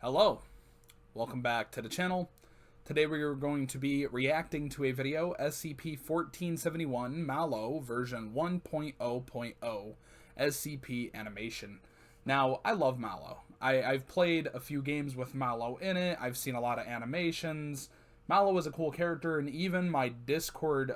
Hello, welcome back to the channel. Today we are going to be reacting to a video, SCP-1471 MalO version 1.0.0 SCP Animation. Now, I love MalO. I've played a few games with MalO in it, I've seen a lot of animations. MalO is a cool character, and even my Discord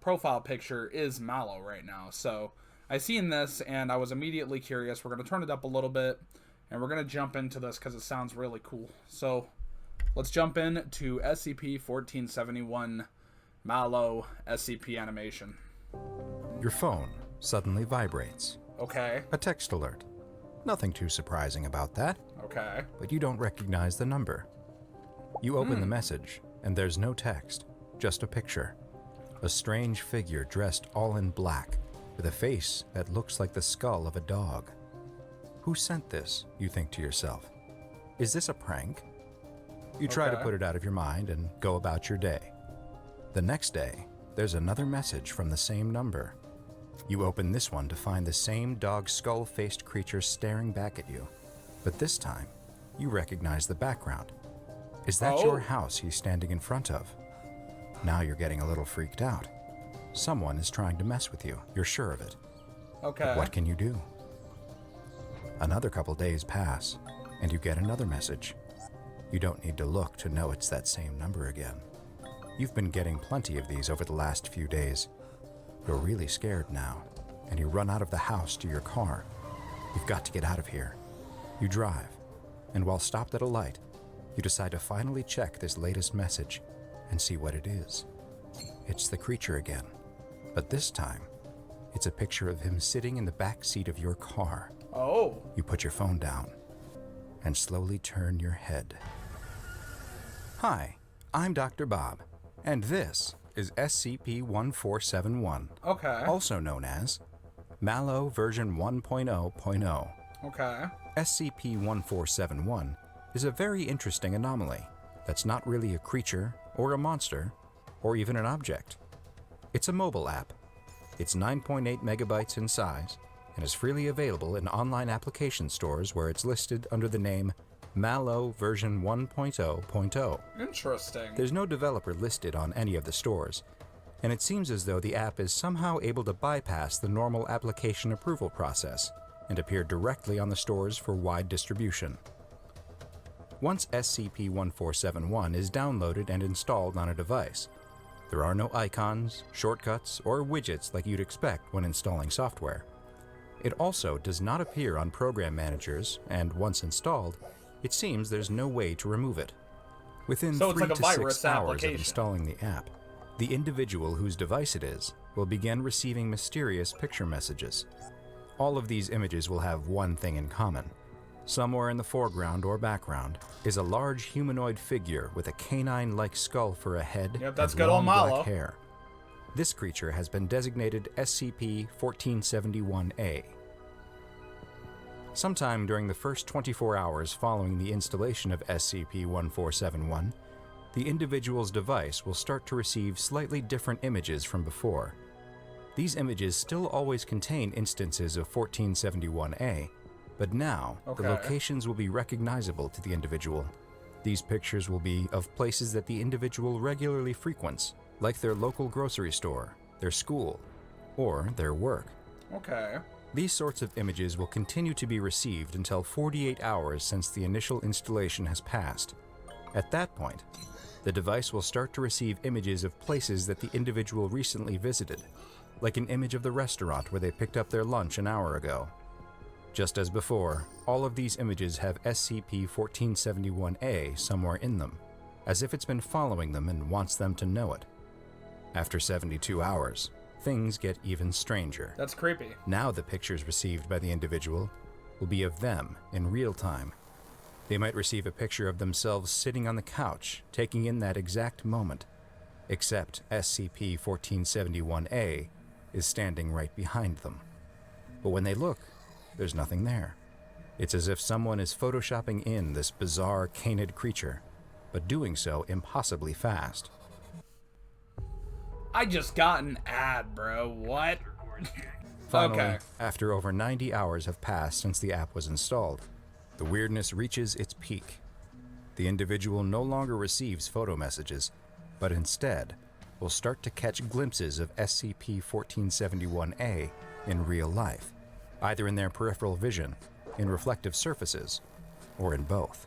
profile picture is MalO right now. So, I seen this, and I was immediately curious. We're going to turn it up a little bit. And we're going to jump into this because it sounds really cool. So, let's jump in to SCP-1471 MalO SCP Animation. Your phone suddenly vibrates. Okay. A text alert. Nothing too surprising about that. Okay. But you don't recognize the number. You open the message, and there's no text, just a picture. A strange figure dressed all in black, with a face that looks like the skull of a dog. Who sent this, you think to yourself? Is this a prank? You try to put it out of your mind and go about your day. The next day, there's another message from the same number. You open this one to find the same dog skull-faced creature staring back at you. But this time, you recognize the background. Is that your house he's standing in front of? Now you're getting a little freaked out. Someone is trying to mess with you, you're sure of it. Okay. But what can you do? Another couple days pass, and you get another message. You don't need to look to know it's that same number again. You've been getting plenty of these over the last few days. You're really scared now, and you run out of the house to your car. You've got to get out of here. You drive, and while stopped at a light, you decide to finally check this latest message and see what it is. It's the creature again, but this time, it's a picture of him sitting in the back seat of your car. Oh. You put your phone down and slowly turn your head. Hi, I'm Dr.Bob, and this is SCP-1471, also known as MalO version 1.0.0. Okay. SCP-1471 is a very interesting anomaly that's not really a creature or a monster or even an object. It's a mobile app. It's 9.8 megabytes in size and is freely available in online application stores where it's listed under the name MalO version 1.0.0. Interesting. There's no developer listed on any of the stores, and it seems as though the app is somehow able to bypass the normal application approval process and appear directly on the stores for wide distribution. Once SCP-1471 is downloaded and installed on a device, there are no icons, shortcuts, or widgets like you'd expect when installing software. It also does not appear on program managers, and once installed, it seems there's no way to remove it. Within 3 to 6 hours of installing the app, the individual whose device it is will begin receiving mysterious picture messages. All of these images will have one thing in common. Somewhere in the foreground or background is a large humanoid figure with a canine-like skull for a head and long black hair. This creature has been designated SCP-1471-A. Sometime during the first 24 hours following the installation of SCP-1471, the individual's device will start to receive slightly different images from before. These images still always contain instances of 1471-A, but now the locations will be recognizable to the individual. These pictures will be of places that the individual regularly frequents, like their local grocery store, their school, or their work. Okay. These sorts of images will continue to be received until 48 hours since the initial installation has passed. At that point, the device will start to receive images of places that the individual recently visited, like an image of the restaurant where they picked up their lunch an hour ago. Just as before, all of these images have SCP-1471-A somewhere in them, as if it's been following them and wants them to know it. After 72 hours, things get even stranger. That's creepy. Now the pictures received by the individual will be of them in real time. They might receive a picture of themselves sitting on the couch, taking in that exact moment, except SCP-1471-A is standing right behind them. But when they look, there's nothing there. It's as if someone is photoshopping in this bizarre canid creature, but doing so impossibly fast. I just got an ad, bro. What? Finally, after over 90 hours have passed since the app was installed, the weirdness reaches its peak. the individual no longer receives photo messages, but instead will start to catch glimpses of SCP-1471 in real life, either in their peripheral vision, in reflective surfaces, or in both.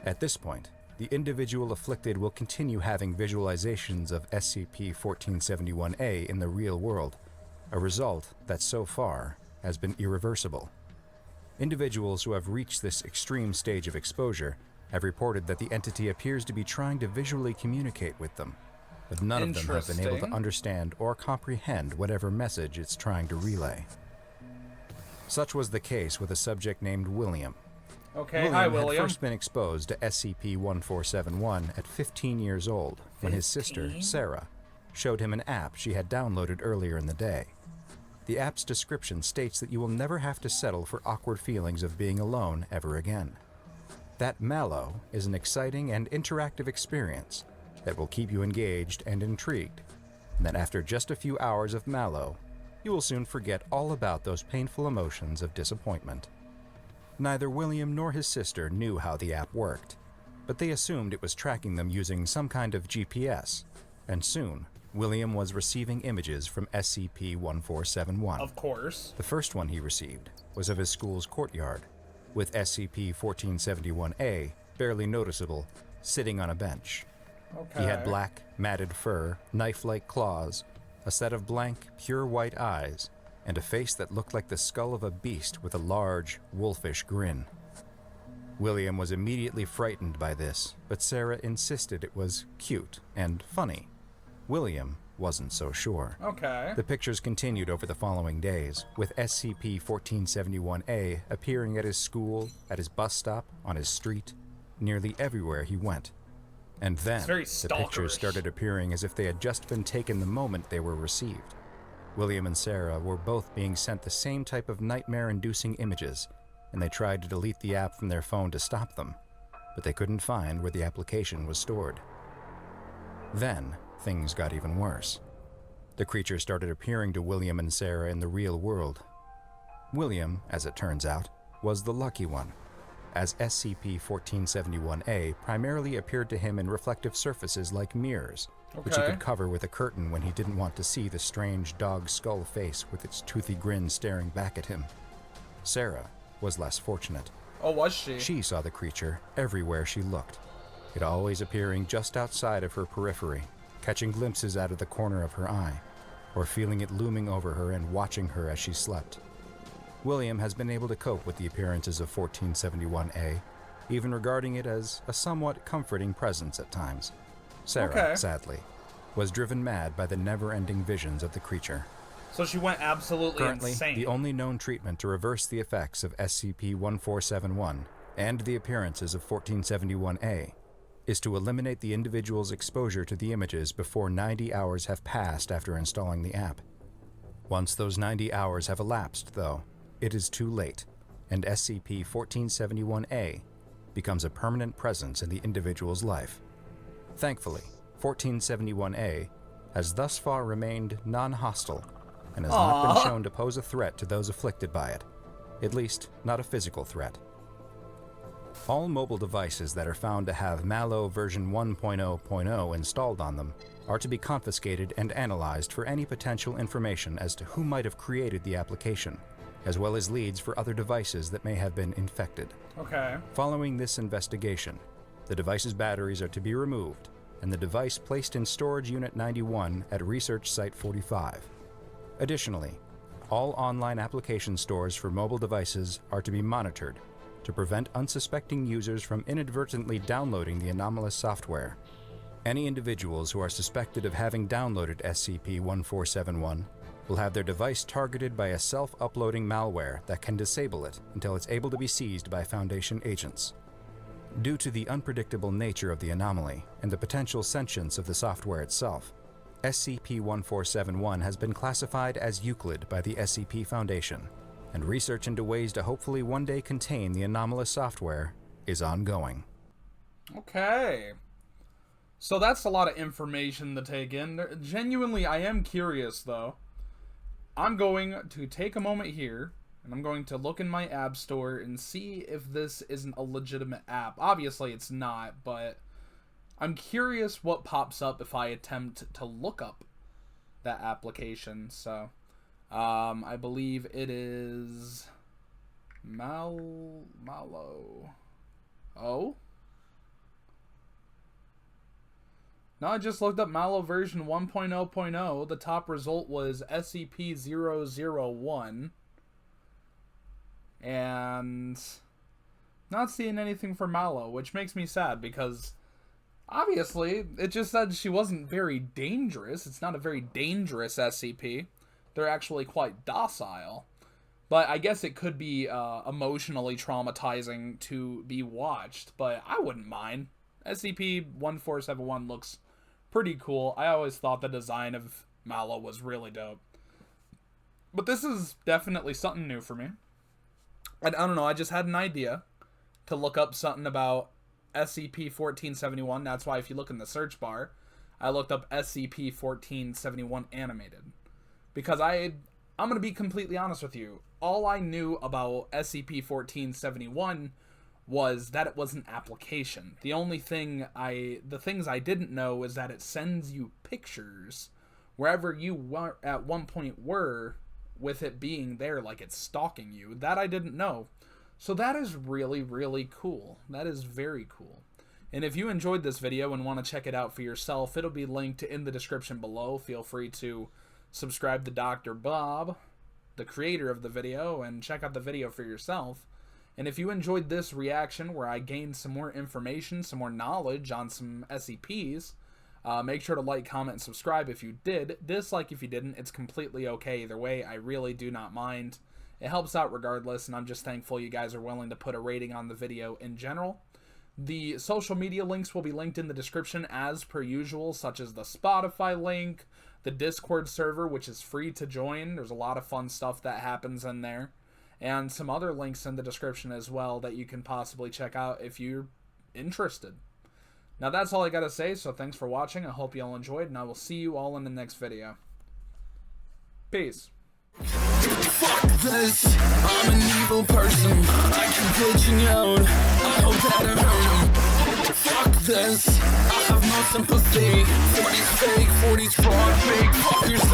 At this point, the individual afflicted will continue having visualizations of SCP-1471 in the real world, a result that so far has been irreversible. Individuals who have reached this extreme stage of exposure have reported that the entity appears to be trying to visually communicate with them, but none of them have been able to understand or comprehend whatever message it's trying to relay. Such was the case with a subject named William. Okay, hi William. Had first been exposed to SCP-1471 at 15 years old when his sister, Sarah, showed him an app she had downloaded earlier in the day. The app's description states that you will never have to settle for awkward feelings of being alone ever again. That MalO is an exciting and interactive experience that will keep you engaged and intrigued, and that after just a few hours of MalO, you will soon forget all about those painful emotions of disappointment. Neither William nor his sister knew how the app worked, but they assumed it was tracking them using some kind of GPS, and soon, William was receiving images from SCP-1471. Of course. The first one he received was of his school's courtyard, with SCP-1471 barely noticeable, sitting on a bench. Okay. He had black, matted fur, knife-like claws, a set of blank, pure white eyes, and a face that looked like the skull of a beast with a large, wolfish grin. William was immediately frightened by this, but Sarah insisted it was cute and funny. William wasn't so sure. Okay. The pictures continued over the following days, with SCP-1471 appearing at his school, at his bus stop, on his street, nearly everywhere he went. And then, the pictures started appearing as if they had just been taken the moment they were received. William and Sarah were both being sent the same type of nightmare-inducing images, and they tried to delete the app from their phone to stop them, but they couldn't find where the application was stored. Then, things got even worse. The creature started appearing to William and Sarah in the real world. William, as it turns out, was the lucky one, as SCP-1471 primarily appeared to him in reflective surfaces like mirrors, which he could cover with a curtain when he didn't want to see the strange dog skull face with its toothy grin staring back at him. Sarah was less fortunate. Oh, was she? She saw the creature everywhere she looked, it always appearing just outside of her periphery, catching glimpses out of the corner of her eye, or feeling it looming over her and watching her as she slept. William has been able to cope with the appearances of 1471 even regarding it as a somewhat comforting presence at times. Sarah, sadly, was driven mad by the never-ending visions of the creature. So she went absolutely Currently, insane. The only known treatment to reverse the effects of SCP-1471 and the appearances of 1471 is to eliminate the individual's exposure to the images before 90 hours have passed after installing the app. Once those 90 hours have elapsed, though, it is too late, and SCP-1471 becomes a permanent presence in the individual's life. Thankfully, 1471 has thus far remained non-hostile and has not been shown to pose a threat to those afflicted by it, at least not a physical threat. All mobile devices that are found to have MalO version 1.0.0 installed on them are to be confiscated and analyzed for any potential information as to who might have created the application, as well as leads for other devices that may have been infected. Okay. Following this investigation, the device's batteries are to be removed, and the device placed in Storage Unit 91 at Research Site 45. Additionally, all online application stores for mobile devices are to be monitored to prevent unsuspecting users from inadvertently downloading the anomalous software. Any individuals who are suspected of having downloaded SCP-1471 will have their device targeted by a self-uploading malware that can disable it until it's able to be seized by Foundation agents. Due to the unpredictable nature of the anomaly and the potential sentience of the software itself, SCP-1471 has been classified as Euclid by the SCP Foundation, and research into ways to hopefully one day contain the anomalous software is ongoing. Okay. So that's a lot of information to take in. Genuinely, I am curious, though. I'm going to take a moment here And I'm going to look in my app store and see if this isn't a legitimate app. Obviously it's not, but I'm curious what pops up if I attempt to look up that application. So I believe it is MalO. Oh? No, I just looked up MalO version 1.0.0. The top result was SCP-001. And not seeing anything for MalO, which makes me sad because obviously it just said she wasn't very dangerous. It's not a very dangerous SCP. They're actually quite docile. But I guess it could be emotionally traumatizing to be watched, but I wouldn't mind. SCP-1471 looks pretty cool. I always thought the design of MalO was really dope. But this is definitely something new for me. I don't know, I just had an idea to look up something about SCP-1471. That's why if you look in the search bar, I looked up SCP-1471 Animated. Because I'm going to be completely honest with you. All I knew about SCP-1471 was that it was an application. The things I didn't know is that it sends you pictures wherever you were at one point were, with it being there like it's stalking you. That I didn't know. So that is really, really cool. That is very cool. And if you enjoyed this video and want to check it out for yourself, it'll be linked in the description below. Feel free to subscribe to Dr. Bob, the creator of the video, and check out the video for yourself. And if you enjoyed this reaction where I gained some more information, some more knowledge on some SCPs, make sure to like, comment, and subscribe if you did. Dislike if you didn't. It's completely okay either way. I really do not mind. It helps out regardless, and I'm just thankful you guys are willing to put a rating on the video in general. The social media links will be linked in the description as per usual, such as the Spotify link, the Discord server, which is free to join. There's a lot of fun stuff that happens in there. And some other links in the description as well that you can possibly check out if you're interested. Now that's all I gotta say, so thanks for watching. I hope you all enjoyed, and I will see you all in the next video. Peace. Fuck this, I'm an evil person. I keep glitching out, I hope that I hurt him. Fuck this, I have no sympathy. 40's fake, 40's fraud, fake fuckers.